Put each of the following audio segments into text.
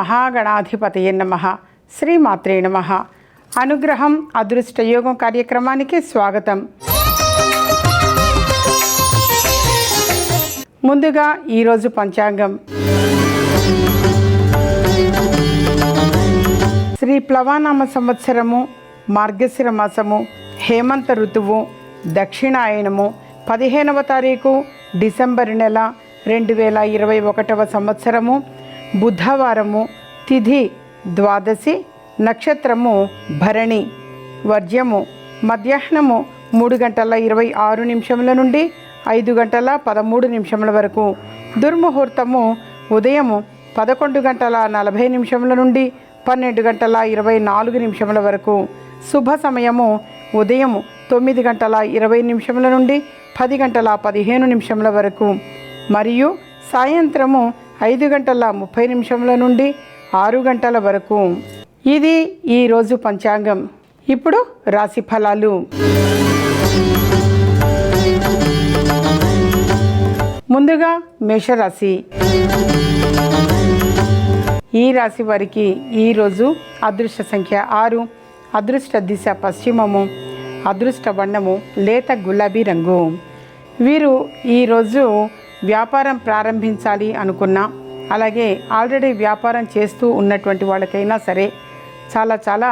మహాగణాధిపతయే నమః. శ్రీమాత్రే నమః. అనుగ్రహం అదృష్టయోగం కార్యక్రమానికి స్వాగతం. ముందుగా ఈరోజు పంచాంగం. శ్రీ ప్లవానామ సంవత్సరము, మార్గశిర మాసము, హేమంత ఋతువు, దక్షిణాయనము, 15వ తారీఖు డిసెంబర్ నెల 2021 సంవత్సరము, బుధవారము, తిథి ద్వాదశి, నక్షత్రము భరణి, వర్జ్యము మధ్యాహ్నము 3:26 నుండి 5:13 వరకు, దుర్ముహూర్తము ఉదయము 11:40 నుండి 12:24 వరకు, శుభ సమయము ఉదయం 9:20 నుండి 10:15 వరకు మరియు సాయంత్రము 5:30 నుండి 6 గంటల వరకు. ఇది ఈరోజు పంచాంగం. ఇప్పుడు రాశి ఫలాలు. ముందుగా మేషరాశి. ఈ రాశి వారికి ఈరోజు అదృష్ట సంఖ్య 6, అదృష్ట దిశ పశ్చిమము, అదృష్ట వర్ణము లేత గులాబీ రంగు. వీరు ఈరోజు వ్యాపారం ప్రారంభించాలి అనుకున్నా, అలాగే ఆల్రెడీ వ్యాపారం చేస్తూ ఉన్నటువంటి వాళ్ళకైనా సరే చాలా చాలా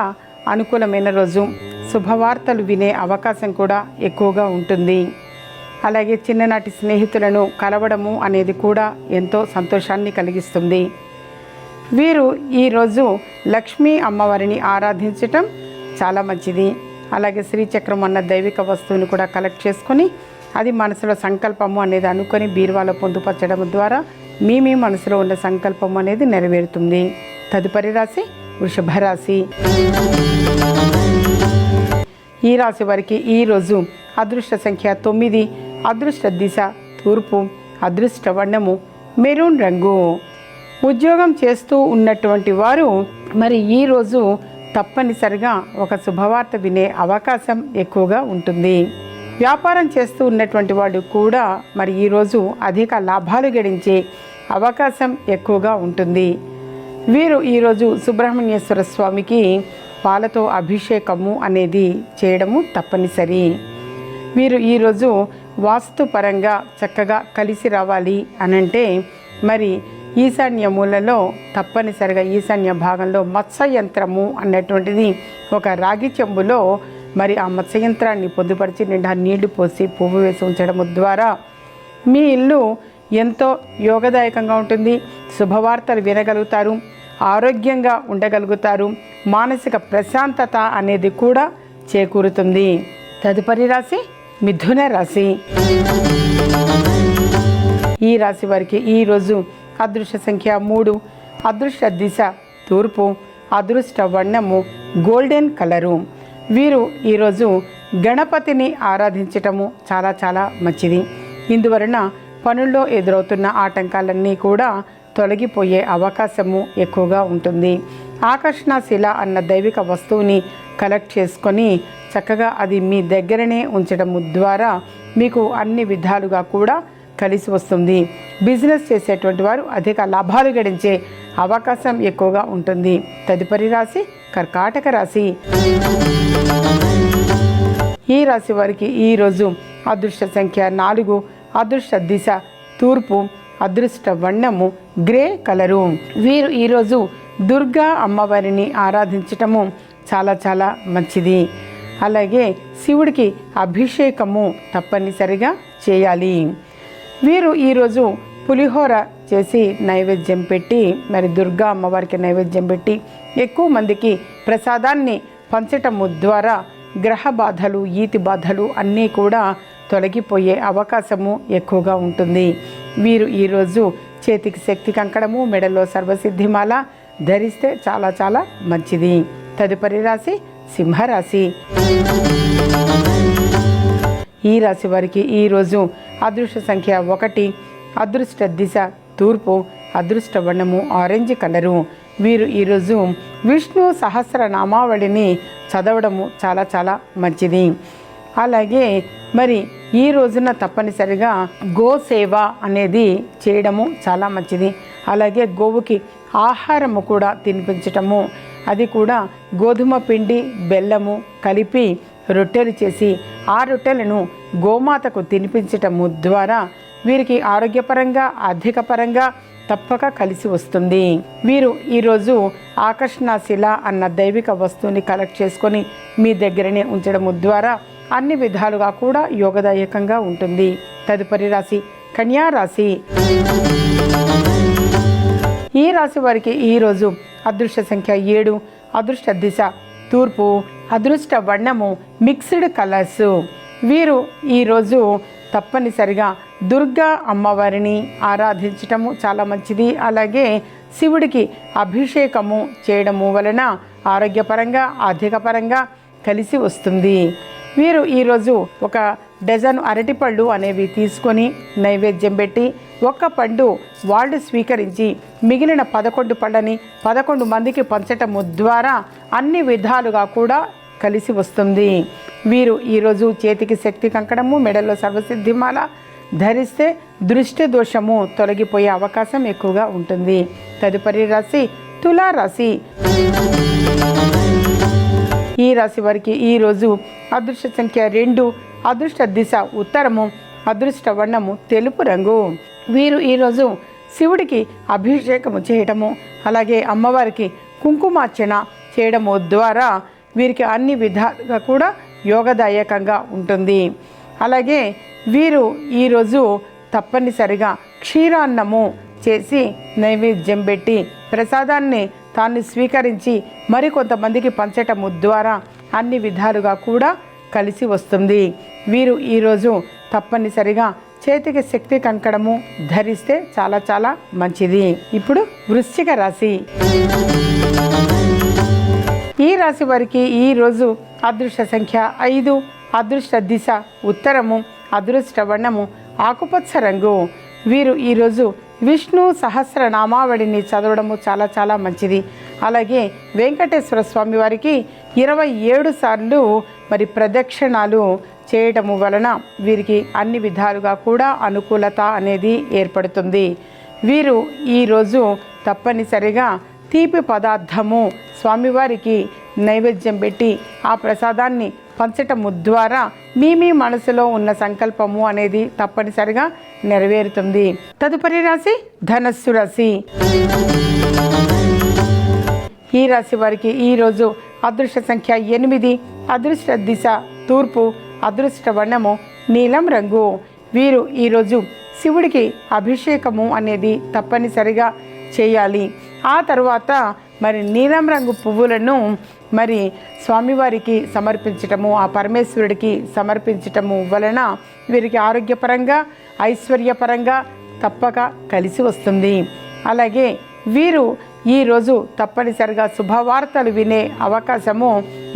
అనుకూలమైన రోజు. శుభవార్తలు వినే అవకాశం కూడా ఎక్కువగా ఉంటుంది. అలాగే చిన్ననాటి స్నేహితులను కలవడము అనేది కూడా ఎంతో సంతోషాన్ని కలిగిస్తుంది. వీరు ఈరోజు లక్ష్మీ అమ్మవారిని ఆరాధించటం చాలా మంచిది. అలాగే శ్రీచక్రం అన్న దైవిక వస్తువుని కూడా కలెక్ట్ చేసుకొని అది మనసులో సంకల్పము అనేది అనుకొని బీరువాలో పొందుపరచడం ద్వారా మీ మనసులో ఉన్న సంకల్పం అనేది నెరవేరుతుంది. తదుపరి రాశి వృషభ రాశి. ఈ రాశి వారికి ఈరోజు అదృష్ట సంఖ్య 9, అదృష్ట దిశ తూర్పు, అదృష్ట వర్ణము మెరూన్ రంగు. ఉద్యోగం చేస్తూ ఉన్నటువంటి వారు మరి ఈరోజు తప్పనిసరిగా ఒక శుభవార్త వినే అవకాశం ఎక్కువగా ఉంటుంది. వ్యాపారం చేస్తూ ఉన్నటువంటి వాడు కూడా మరి ఈరోజు అధిక లాభాలు గడించే అవకాశం ఎక్కువగా ఉంటుంది. వీరు ఈరోజు సుబ్రహ్మణ్యేశ్వర స్వామికి పాలతో అభిషేకము అనేది చేయడము తప్పనిసరి. వీరు ఈరోజు వాస్తుపరంగా చక్కగా కలిసి రావాలి అనంటే మరి ఈశాన్య మూలలో తప్పనిసరిగా ఈశాన్య భాగంలో మత్స్యయంత్రము అన్నటువంటిది ఒక రాగి చెంబులో మరి ఆ మత్స్యయంత్రాన్ని పొందుపరిచి నిండా నీళ్లు పోసి పువ్వు వేసి ఉంచడం ద్వారా మీ ఇల్లు ఎంతో యోగదాయకంగా ఉంటుంది. శుభవార్తలు వినగలుగుతారు, ఆరోగ్యంగా ఉండగలుగుతారు, మానసిక ప్రశాంతత అనేది కూడా చేకూరుతుంది. తదుపరి రాశి మిథున రాశి. ఈ రాశి వారికి ఈరోజు అదృష్ట సంఖ్య 3, అదృష్ట దిశ తూర్పు, అదృష్ట వర్ణము గోల్డెన్ కలరు. వీరు ఈరోజు గణపతిని ఆరాధించటము చాలా చాలా మంచిది. ఇందువలన పనుల్లో ఎదురవుతున్న ఆటంకాలన్నీ కూడా తొలగిపోయే అవకాశము ఎక్కువగా ఉంటుంది. ఆకర్షణ శిల అన్న దైవిక వస్తువుని కలెక్ట్ చేసుకొని చక్కగా అది మీ దగ్గరనే ఉంచడం ద్వారా మీకు అన్ని విధాలుగా కూడా కలిసి వస్తుంది. బిజినెస్ చేసేటువంటి వారు అధిక లాభాలు గడించే అవకాశం ఎక్కువగా ఉంటుంది. తదుపరి రాశి కర్కాటక రాశి. ఈ రాశి వారికి ఈరోజు అదృష్ట సంఖ్య 4, అదృష్ట దిశ తూర్పు, అదృష్ట వర్ణము గ్రే కలరు. వీరు ఈరోజు దుర్గా అమ్మవారిని ఆరాధించటము చాలా చాలా మంచిది. అలాగే శివుడికి అభిషేకము తప్పనిసరిగా చేయాలి. వీరు ఈరోజు పులిహోర చేసి నైవేద్యం పెట్టి మరి దుర్గా అమ్మవారికి నైవేద్యం పెట్టి ఎక్కువ మందికి ప్రసాదాన్ని పంచటము ద్వారా గ్రహ బాధలు, ఈతి బాధలు అన్నీ కూడా తొలగిపోయే అవకాశము ఎక్కువగా ఉంటుంది. వీరు ఈరోజు చేతికి శక్తి కంకణము, మెడలో సర్వసిద్ధిమాల ధరిస్తే చాలా చాలా మంచిది. తదుపరి రాశి సింహరాశి. ఈ రాశి వారికి ఈరోజు అదృష్ట సంఖ్య 1, అదృష్ట దిశ తూర్పు, అదృష్ట వర్ణము ఆరెంజ్ కలరు. వీరు ఈరోజు విష్ణు సహస్రనామావళిని చదవడము చాలా చాలా మంచిది. అలాగే మరి ఈ రోజున తప్పనిసరిగా గోసేవ అనేది చేయడము చాలా మంచిది. అలాగే గోవుకి ఆహారము కూడా తినిపించటము, అది కూడా గోధుమ పిండి బెల్లము కలిపి రొట్టెలు చేసి ఆ రొట్టెలను గోమాతకు తినిపించటము ద్వారా వీరికి ఆరోగ్యపరంగా ఆర్థికపరంగా తప్పక కలిసి వస్తుంది. వీరు ఈరోజు ఆకర్షణ శిల అన్న దైవిక వస్తువుని కలెక్ట్ చేసుకొని మీ దగ్గరనే ఉంచడము ద్వారా అన్ని విధాలుగా కూడా యోగదాయకంగా ఉంటుంది. తదుపరి రాశి కన్యా రాశి. ఈ రాశి వారికి ఈరోజు అదృష్ట సంఖ్య 7, అదృష్ట దిశ తూర్పు, అదృష్ట వర్ణము మిక్స్డ్ కలర్స్. వీరు ఈరోజు తప్పనిసరిగా దుర్గా అమ్మవారిని ఆరాధించటము చాలా మంచిది. అలాగే శివుడికి అభిషేకము చేయడము వలన ఆరోగ్యపరంగా ఆర్థికపరంగా కలిసి వస్తుంది. వీరు ఈరోజు 1 డజను అరటిపళ్ళు అనేవి తీసుకొని నైవేద్యం పెట్టి 1 పండు వాళ్ళు స్వీకరించి మిగిలిన 11 పళ్ళని 11 మందికి పంచటము ద్వారా అన్ని విధాలుగా కూడా కలిసి వస్తుంది. వీరు ఈరోజు చేతికి శక్తి కంకణము, మెడలో సర్వసిద్ధిమాల ధరిస్తే దృష్టి దోషము తొలగిపోయే అవకాశం ఎక్కువగా ఉంటుంది. తదుపరి రాశి తులారాశి. ఈ రాశి వారికి ఈరోజు అదృష్ట సంఖ్య 2, అదృష్ట దిశ ఉత్తరము, అదృష్ట వర్ణము తెలుపు రంగు. వీరు ఈరోజు శివుడికి అభిషేకము చేయటము, అలాగే అమ్మవారికి కుంకుమార్చన చేయడము ద్వారా వీరికి అన్ని విధాలుగా కూడా యోగదాయకంగా ఉంటుంది. అలాగే వీరు ఈరోజు తప్పనిసరిగా క్షీరాన్నము చేసి నైవేద్యం పెట్టి ప్రసాదాన్ని తాను స్వీకరించి మరికొంతమందికి పంచటము ద్వారా అన్ని విధాలుగా కూడా కలిసి వస్తుంది. వీరు ఈరోజు తప్పనిసరిగా చేతికి శక్తి కంకణము ధరిస్తే చాలా చాలా మంచిది. ఇప్పుడు వృశ్చిక రాశి. ఈ రాశి వారికి ఈరోజు అదృష్ట సంఖ్య 5, అదృష్ట దిశ ఉత్తరము, అదృష్ట వర్ణము ఆకుపచ్చ రంగు. వీరు ఈరోజు విష్ణు సహస్రనామావళిని చదవడము చాలా చాలా మంచిది. అలాగే వెంకటేశ్వర స్వామి వారికి 27 సార్లు మరి ప్రదక్షిణాలు చేయటము వలన వీరికి అన్ని విధాలుగా కూడా అనుకూలత అనేది ఏర్పడుతుంది. వీరు ఈరోజు తప్పనిసరిగా తీపి పదార్థము స్వామివారికి నైవేద్యం పెట్టి ఆ ప్రసాదాన్ని పంచటము ద్వారా మీ మనసులో ఉన్న సంకల్పము అనేది తప్పనిసరిగా నెరవేరుతుంది. తదుపరి రాశి ధనస్సు రాశి. ఈ రాశి వారికి ఈరోజు అదృష్ట సంఖ్య 8, అదృష్ట దిశ తూర్పు, అదృష్ట వర్ణము నీలం రంగు. వీరు ఈరోజు శివుడికి అభిషేకము అనేది తప్పనిసరిగా చేయాలి. ఆ తర్వాత మరి నీలం రంగు పువ్వులను మరి స్వామివారికి సమర్పించటము, ఆ పరమేశ్వరుడికి సమర్పించటము వలన వీరికి ఆరోగ్యపరంగా ఐశ్వర్యపరంగా తప్పక కలిసి వస్తుంది. అలాగే వీరు ఈరోజు తప్పనిసరిగా శుభవార్తలు వినే అవకాశము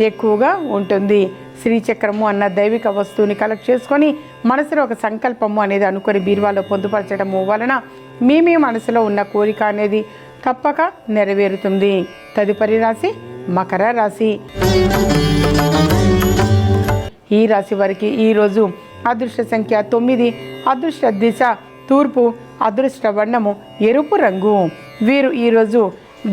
ఎక్కువగా ఉంటుంది. శ్రీచక్రము అన్న దైవిక వస్తువుని కలెక్ట్ చేసుకొని మనసులో ఒక సంకల్పము అనేది అనుకొని బీరువాలో పొందుపరచడము వలన మీ మనసులో ఉన్న కోరిక అనేది తప్పక నెరవేరుతుంది. తదుపరి రాశి మకర రాశి. ఈ రాశి వారికి ఈరోజు అదృష్ట సంఖ్య 9, అదృష్ట దిశ తూర్పు, అదృష్ట వర్ణము ఎరుపు రంగు. వీరు ఈరోజు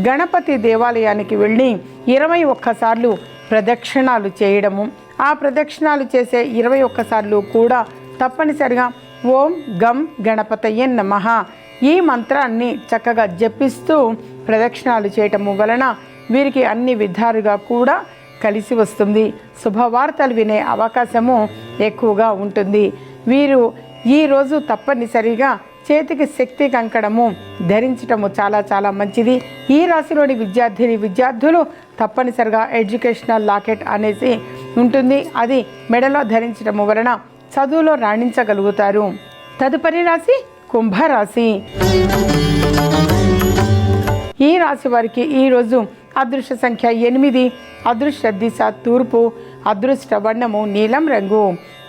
గణపతి దేవాలయానికి వెళ్ళి 21 సార్లు ప్రదక్షిణాలు చేయడము, ఆ ప్రదక్షిణాలు చేసే 21 సార్లు కూడా తప్పనిసరిగా ఓం గం గణపతయ్య నమః ఈ మంత్రాన్ని చక్కగా జపిస్తూ ప్రదక్షిణాలు చేయటము వలన వీరికి అన్ని విధాలుగా కూడా కలిసి వస్తుంది. శుభవార్తలు వినే అవకాశము ఎక్కువగా ఉంటుంది. వీరు ఈరోజు తప్పనిసరిగా చేతికి శక్తి కంకణము ధరించటము చాలా చాలా మంచిది. ఈ రాశిలోని విద్యార్థులు తప్పనిసరిగా ఎడ్యుకేషనల్ లాకెట్ అనేసి ఉంటుంది, అది మెడలో ధరించటము వలన చదువులో రాణించగలుగుతారు. తదుపరి రాశి కుంభరాశి. ఈ రాశి వారికి ఈరోజు అదృష్ట సంఖ్య 8, అదృష్ట దిశ తూర్పు, అదృష్ట వర్ణము నీలం రంగు.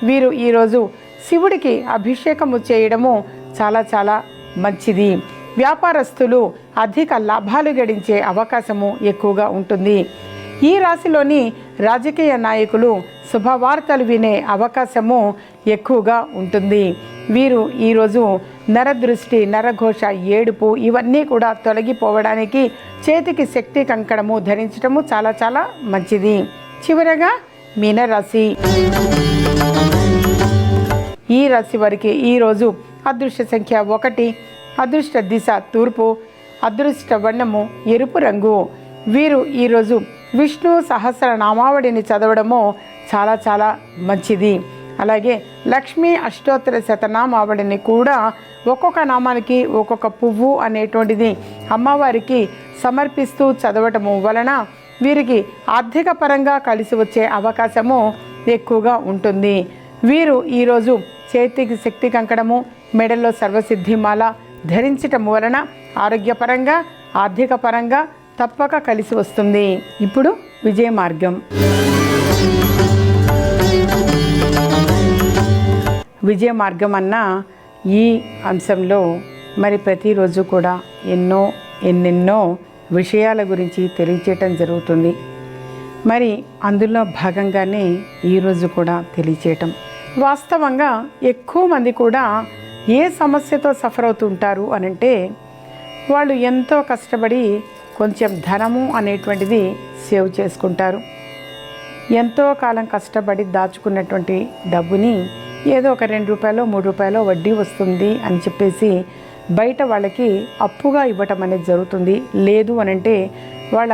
వీరు ఈరోజు శివుడికి అభిషేకము చేయడము చాలా చాలా మంచిది. వ్యాపారస్తులు అధిక లాభాలు గడించే అవకాశము ఎక్కువగా ఉంటుంది. ఈ రాశిలోని రాజకీయ నాయకులు శుభవార్తలు వినే అవకాశము ఎక్కువగా ఉంటుంది. వీరు ఈరోజు నరదృష్టి, నరఘోష, ఏడుపు ఇవన్నీ కూడా తొలగిపోవడానికి చేతికి శక్తి కంకణము ధరించడము చాలా చాలా మంచిది. చివరగా మీనరాశి. ఈ రాశి వారికి ఈరోజు అదృష్ట సంఖ్య 1, అదృష్ట దిశ తూర్పు, అదృష్ట వర్ణము ఎరుపు రంగు. వీరు ఈరోజు విష్ణు సహస్రనామావళిని చదవడము చాలా చాలా మంచిది. అలాగే లక్ష్మీ అష్టోత్తర శతనామావళిని కూడా ఒక్కొక్క నామానికి ఒక్కొక్క పువ్వు అనేటువంటిది అమ్మవారికి సమర్పిస్తూ చదవటము వలన వీరికి ఆర్థిక పరంగా కలిసి వచ్చే అవకాశము ఎక్కువగా ఉంటుంది. వీరు ఈరోజు చేతికి శక్తి కంకణము, మెడలో సర్వసిద్ధిమాల ధరించటం వలన ఆరోగ్యపరంగా, ఆర్థిక పరంగా తప్పక కలిసి వస్తుంది. ఇప్పుడు విజయ మార్గం. విజయ మార్గం అన్న ఈ అంశంలో మరి ప్రతిరోజు కూడా ఎన్నెన్నో విషయాల గురించి తెలియచేయటం జరుగుతుంది. మరి అందులో భాగంగానే ఈరోజు కూడా తెలియచేయటం. వాస్తవంగా ఎక్కువ మంది కూడా ఏ సమస్యతో సఫర్ అవుతుంటారు అనంటే వాళ్ళు ఎంతో కష్టపడి కొంచెం ధనము అనేటువంటిది సేవ్ చేసుకుంటారు. ఎంతో కాలం కష్టపడి దాచుకున్నటువంటి డబ్బుని ఏదో ఒక 2 రూపాయలు 3 రూపాయలు వడ్డీ వస్తుంది అని చెప్పేసి బయట వాళ్ళకి అప్పుగా ఇవ్వటం అనేది జరుగుతుంది. లేదు అనంటే వాళ్ళ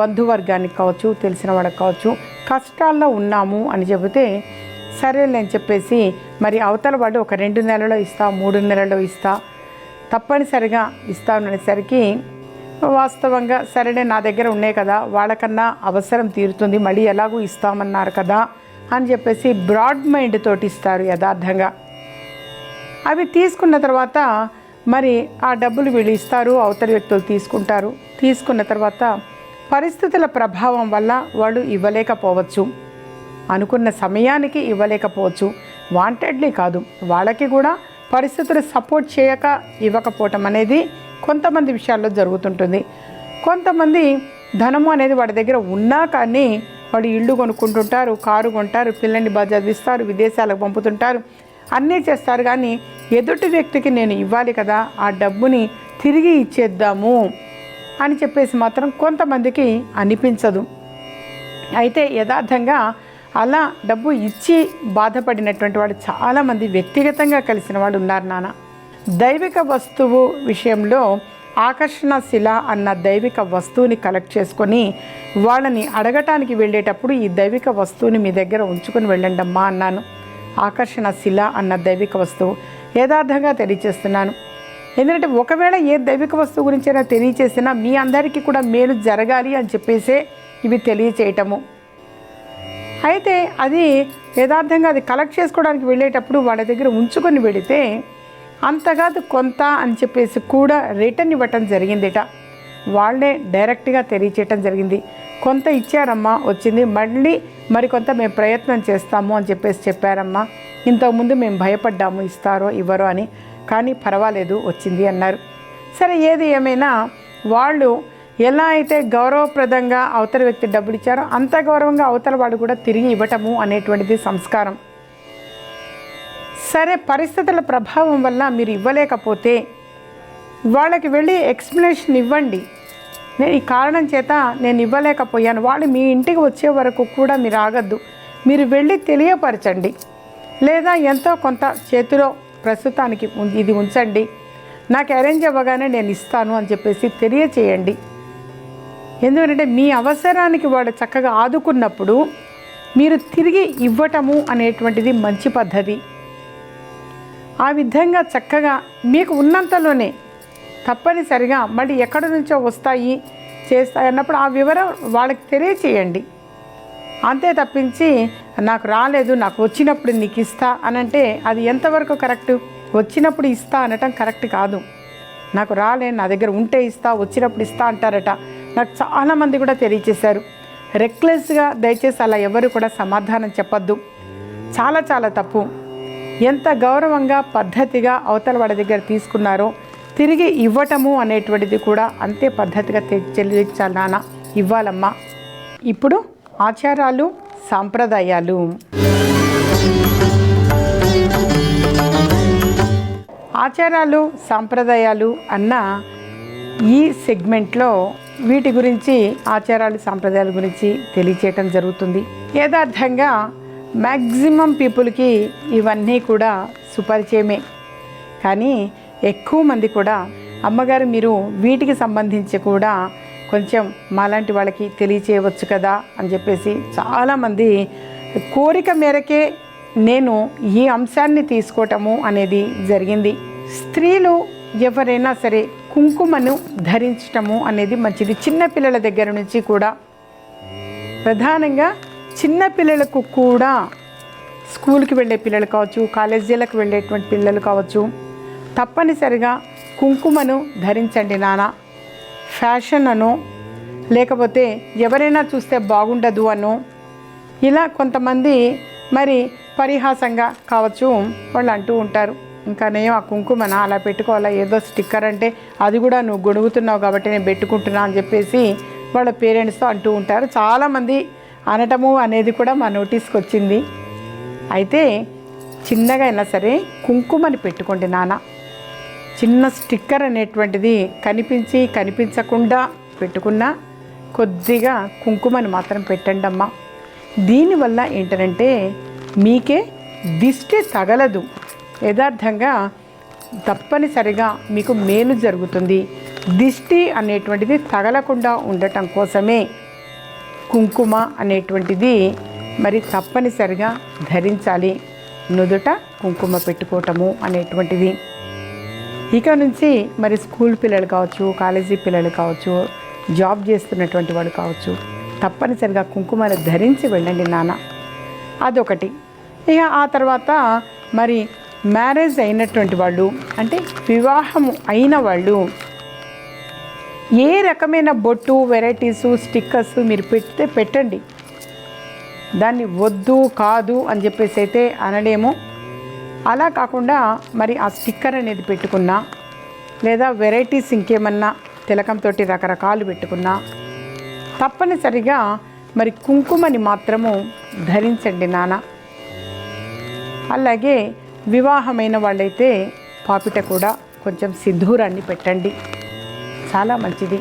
బంధువర్గానికి కావచ్చు, తెలిసిన వాళ్ళకి కావచ్చు, కష్టాల్లో ఉన్నాము అని చెబితే సరేలే అని చెప్పేసి మరి అవతల వాళ్ళు ఒక 2 నెలల్లో ఇస్తా, 3 నెలల్లో ఇస్తా, తప్పనిసరిగా ఇస్తాను అనేసరికి వాస్తవంగా సరేలే నా దగ్గర ఉన్నాయి కదా, వాళ్ళకన్నా అవసరం తీరుతుంది, మళ్ళీ ఎలాగూ ఇస్తామన్నారు కదా అని చెప్పేసి బ్రాడ్ మైండ్ తోటి ఇస్తారు. యథార్థంగా అవి తీసుకున్న తర్వాత మరి ఆ డబ్బులు వీళ్ళు ఇస్తారు, అవతలి వ్యక్తులు తీసుకుంటారు. తీసుకున్న తర్వాత పరిస్థితుల ప్రభావం వల్ల వాళ్ళు ఇవ్వలేకపోవచ్చు, అనుకున్న సమయానికి ఇవ్వలేకపోవచ్చు. వాంటెడ్లీ కాదు, వాళ్ళకి కూడా పరిస్థితులు సపోర్ట్ చేయక ఇవ్వకపోవటం అనేది కొంతమంది విషయాల్లో జరుగుతుంటుంది. కొంతమంది ధనము అనేది వాడి దగ్గర ఉన్నా కానీ వాడు ఇల్లు కొనుక్కుంటుంటారు, కారు కొంటారు, పిల్లల్ని బాగా చదివిస్తారు, విదేశాలకు పంపుతుంటారు, అన్నీ చేస్తారు. కానీ ఎదుటి వ్యక్తికి నేను ఇవ్వాలి కదా, ఆ డబ్బుని తిరిగి ఇచ్చేద్దాము అని చెప్పేసి మాత్రం కొంతమందికి అనిపించదు. అయితే యథార్థంగా అలా డబ్బు ఇచ్చి బాధపడినటువంటి వాడు చాలామంది వ్యక్తిగతంగా కలిసిన వాడు ఉన్నారు నాన్న. దైవిక వస్తువు విషయంలో ఆకర్షణ శిల అన్న దైవిక వస్తువుని కలెక్ట్ చేసుకొని వాళ్ళని అడగటానికి వెళ్ళేటప్పుడు ఈ దైవిక వస్తువుని మీ దగ్గర ఉంచుకొని వెళ్ళండి అమ్మా అన్నాను. ఆకర్షణ శిల అన్న దైవిక వస్తువు యథార్థంగా తెలియచేస్తున్నాను. ఎందుకంటే ఒకవేళ ఏ దైవిక వస్తువు గురించైనా తెలియచేసినా మీ అందరికీ కూడా మేలు జరగాలి అని చెప్పేసే ఇవి తెలియచేయటము. అయితే అది యథార్థంగా అది కలెక్ట్ చేసుకోవడానికి వెళ్ళేటప్పుడు వాళ్ళ దగ్గర ఉంచుకొని వెళితే అంతకాదు కొంత అని చెప్పేసి కూడా రిటర్న్ ఇవ్వటం జరిగిందిట. వాళ్ళే డైరెక్ట్గా తెలియచేయటం జరిగింది. కొంత ఇచ్చారమ్మా, వచ్చింది, మళ్ళీ మరికొంత మేము ప్రయత్నం చేస్తాము అని చెప్పేసి చెప్పారమ్మా. ఇంతకుముందు మేము భయపడ్డాము ఇస్తారో ఇవ్వరో అని, కానీ పర్వాలేదు వచ్చింది అన్నారు. సరే, ఏది ఏమైనా వాళ్ళు ఎలా అయితే గౌరవప్రదంగా అవతల వ్యక్తి డబ్బులు ఇచ్చారో అంత గౌరవంగా అవతల వాడు కూడా తిరిగి ఇవ్వటము అనేటువంటిది సంస్కారం. సరే, పరిస్థితుల ప్రభావం వల్ల మీరు ఇవ్వలేకపోతే వాళ్ళకి వెళ్ళి ఎక్స్ప్లెనేషన్ ఇవ్వండి. నేను ఈ కారణం చేత నేను ఇవ్వలేకపోయాను. వాళ్ళు మీ ఇంటికి వచ్చే వరకు కూడా మీరు ఆగద్దు, మీరు వెళ్ళి తెలియపరచండి. లేదా ఎంతో కొంత చేతిలో ప్రస్తుతానికి ఇది ఉంచండి, నాకు అరేంజ్ అవ్వగానే నేను ఇస్తాను అని చెప్పేసి తెలియచేయండి. ఎందుకంటే మీ అవసరానికి వాడు చక్కగా ఆదుకున్నప్పుడు మీరు తిరిగి ఇవ్వటము అనేటువంటిది మంచి పద్ధతి. ఆ విధంగా చక్కగా మీకు ఉన్నంతలోనే తప్పనిసరిగా మళ్ళీ ఎక్కడి నుంచో వస్తాయి చేస్తాయి అన్నప్పుడు ఆ వివరం వాళ్ళకి తెలియచేయండి. అంతే తప్పించి నాకు రాలేదు, నాకు వచ్చినప్పుడు నీకు ఇస్తా అనంటే అది ఎంతవరకు కరెక్టు? వచ్చినప్పుడు ఇస్తా అనటం కరెక్ట్ కాదు. నాకు రాలే, నా దగ్గర ఉంటే ఇస్తా, వచ్చినప్పుడు ఇస్తా అంటారట. నాకు చాలామంది కూడా తెలియచేశారు. రెక్లెస్గా దయచేసి అలా ఎవరు కూడా సమాధానం చెప్పద్దు, చాలా చాలా తప్పు. ఎంత గౌరవంగా పద్ధతిగా అవతల వాడి దగ్గర తీసుకున్నారో తిరిగి ఇవ్వటము అనేటువంటిది కూడా అంతే పద్ధతిగా చెల్లించాలి నాన్న, ఇవ్వాలమ్మా. ఇప్పుడు ఆచారాలు సాంప్రదాయాలు. ఆచారాలు సాంప్రదాయాలు అన్న ఈ సెగ్మెంట్లో వీటి గురించి, ఆచారాలు సాంప్రదాయాల గురించి తెలియచేయటం జరుగుతుంది. యథార్థంగా మ్యాక్సిమం పీపుల్కి ఇవన్నీ కూడా సుపరిచయమే. కానీ ఎక్కువ మంది కూడా అమ్మగారు మీరు వీటికి సంబంధించి కూడా కొంచెం మాలాంటి వాళ్ళకి తెలియచేయవచ్చు కదా అని చెప్పేసి చాలామంది కోరిక మేరకే నేను ఈ అంశాన్ని తీసుకోవటము అనేది జరిగింది. స్త్రీలు ఎవరైనా సరే కుంకుమను ధరించటము అనేది మంచిది. చిన్నపిల్లల దగ్గర నుంచి కూడా, ప్రధానంగా చిన్నపిల్లలకు కూడా, స్కూల్కి వెళ్ళే పిల్లలు కావచ్చు, కాలేజీలకు వెళ్ళేటువంటి పిల్లలు కావచ్చు, తప్పనిసరిగా కుంకుమను ధరించండి నాన్న. ఫ్యాషన్ అనో లేకపోతే ఎవరైనా చూస్తే బాగుండదు అనో ఇలా కొంతమంది మరి పరిహాసంగా కావచ్చు వాళ్ళు అంటూ ఉంటారు. ఇంకా నేను ఆ కుంకుమన అలా పెట్టుకోవాలా, ఏదో స్టిక్కర్ అంటే అది కూడా నువ్వు గొడుగుతున్నావు కాబట్టి నేను పెట్టుకుంటున్నా అని చెప్పేసి వాళ్ళ పేరెంట్స్తో అంటూ ఉంటారు. చాలామంది అనటము అనేది కూడా మా నోటీస్కి వచ్చింది. అయితే చిన్నగా అయినా సరే కుంకుమని పెట్టుకోండి నాన్న. చిన్న స్టిక్కర్ అనేటువంటిది కనిపించకుండా పెట్టుకున్నా కొద్దిగా కుంకుమని మాత్రం పెట్టండి అమ్మా. దీనివల్ల ఏంటంటే మీకే దిష్టి తగలదు. యథార్థంగా తప్పనిసరిగా మీకు మేలు జరుగుతుంది. దిష్టి అనేటువంటిది తగలకుండా ఉండటం కోసమే కుంకుమ అనేటువంటిది మరి తప్పనిసరిగా ధరించాలి. నుదుట కుంకుమ పెట్టుకోవటము అనేటువంటిది. ఇక నుంచి మరి స్కూల్ పిల్లలు కావచ్చు, కాలేజీ పిల్లలు కావచ్చు, జాబ్ చేస్తున్నటువంటి వాళ్ళు కావచ్చు, తప్పనిసరిగా కుంకుమను ధరించి వెళ్ళండి నాన్న. అదొకటి. ఇక ఆ తర్వాత మరి మ్యారేజ్ అయినటువంటి వాళ్ళు, అంటే వివాహము అయిన వాళ్ళు ఏ రకమైన బొట్టు, వెరైటీసు, స్టిక్కర్స్ మీరు పెట్టండి. దాన్ని వద్దు కాదు అని చెప్పేసి అయితే అనలేము. అలా కాకుండా మరి ఆ స్టిక్కర్ అనేది పెట్టుకున్నా, లేదా వెరైటీస్ ఇంకేమన్నా తిలకంతో రకరకాలు పెట్టుకున్నా తప్పనిసరిగా మరి కుంకుమని మాత్రము ధరించండి నాన్న. అలాగే వివాహమైన వాళ్ళైతే పాపిట కూడా కొంచెం సింధూరాన్ని పెట్టండి, చాలా మంచిది.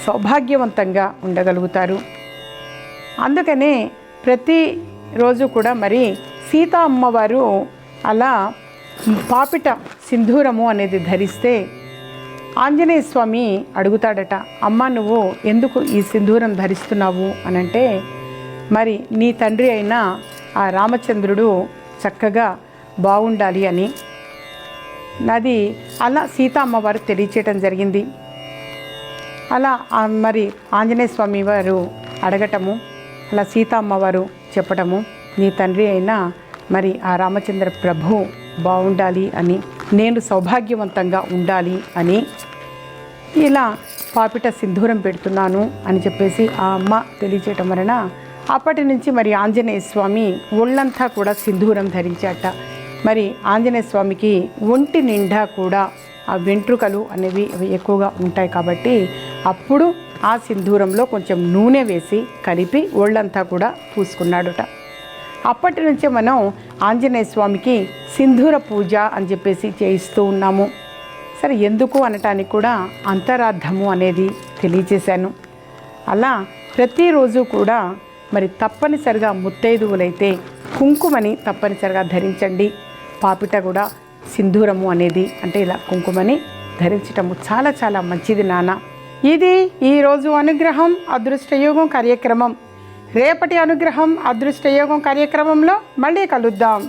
సౌభాగ్యవంతంగా ఉండగలుగుతారు. అందుకనే ప్రతిరోజు కూడా మరి సీతా అమ్మవారు అలా పాపిట సింధూరము అనేది ధరిస్తే ఆంజనేయ స్వామి అడుగుతాడట, అమ్మ నువ్వు ఎందుకు ఈ సింధూరం ధరిస్తున్నావు అనంటే, మరి నీ తండ్రి అయిన ఆ రామచంద్రుడు చక్కగా బాగుండాలి అని. అది అలా సీతా అమ్మవారు తెలియచేయటం జరిగింది. అలా మరి ఆంజనేయ స్వామి వారు అడగటము, అలా సీతా అమ్మవారు చెప్పటము, నీ తండ్రి అయినా మరి ఆ రామచంద్ర ప్రభు బాగుండాలి అని, నేను సౌభాగ్యవంతంగా ఉండాలి అని ఇలా పాపిట సింధూరం పెడుతున్నాను అని చెప్పేసి ఆ అమ్మ తెలియచేయటం వలన అప్పటి నుంచి మరి ఆంజనేయ స్వామి ఒళ్ళంతా కూడా సింధూరం ధరించాట. మరి ఆంజనేయ స్వామికి ఒంటి నిండా కూడా ఆ వెంట్రుకలు అనేవి ఎక్కువగా ఉంటాయి కాబట్టి అప్పుడు ఆ సింధూరంలో కొంచెం నూనె వేసి కలిపి ఒళ్ళంతా కూడా పూసుకున్నాడుట. అప్పటి నుంచే మనం ఆంజనేయ స్వామికి సింధూర పూజ అని చెప్పేసి చేయిస్తూ ఉన్నాము. సరే, ఎందుకు అనటానికి కూడా అంతరార్థము అనేది తెలియచేశాను. అలా ప్రతిరోజు కూడా మరి తప్పనిసరిగా ముత్తైదువులైతే కుంకుమని తప్పనిసరిగా ధరించండి. పాపిట కూడా సింధూరము అనేది అంటే ఇలా కుంకుమని ధరించటము చాలా చాలా మంచిది నాన్న. ఇది ఈరోజు అనుగ్రహం అదృష్టయోగం కార్యక్రమం. రేపటి అనుగ్రహం అదృష్టయోగం కార్యక్రమంలో మళ్ళీ కలుద్దాం.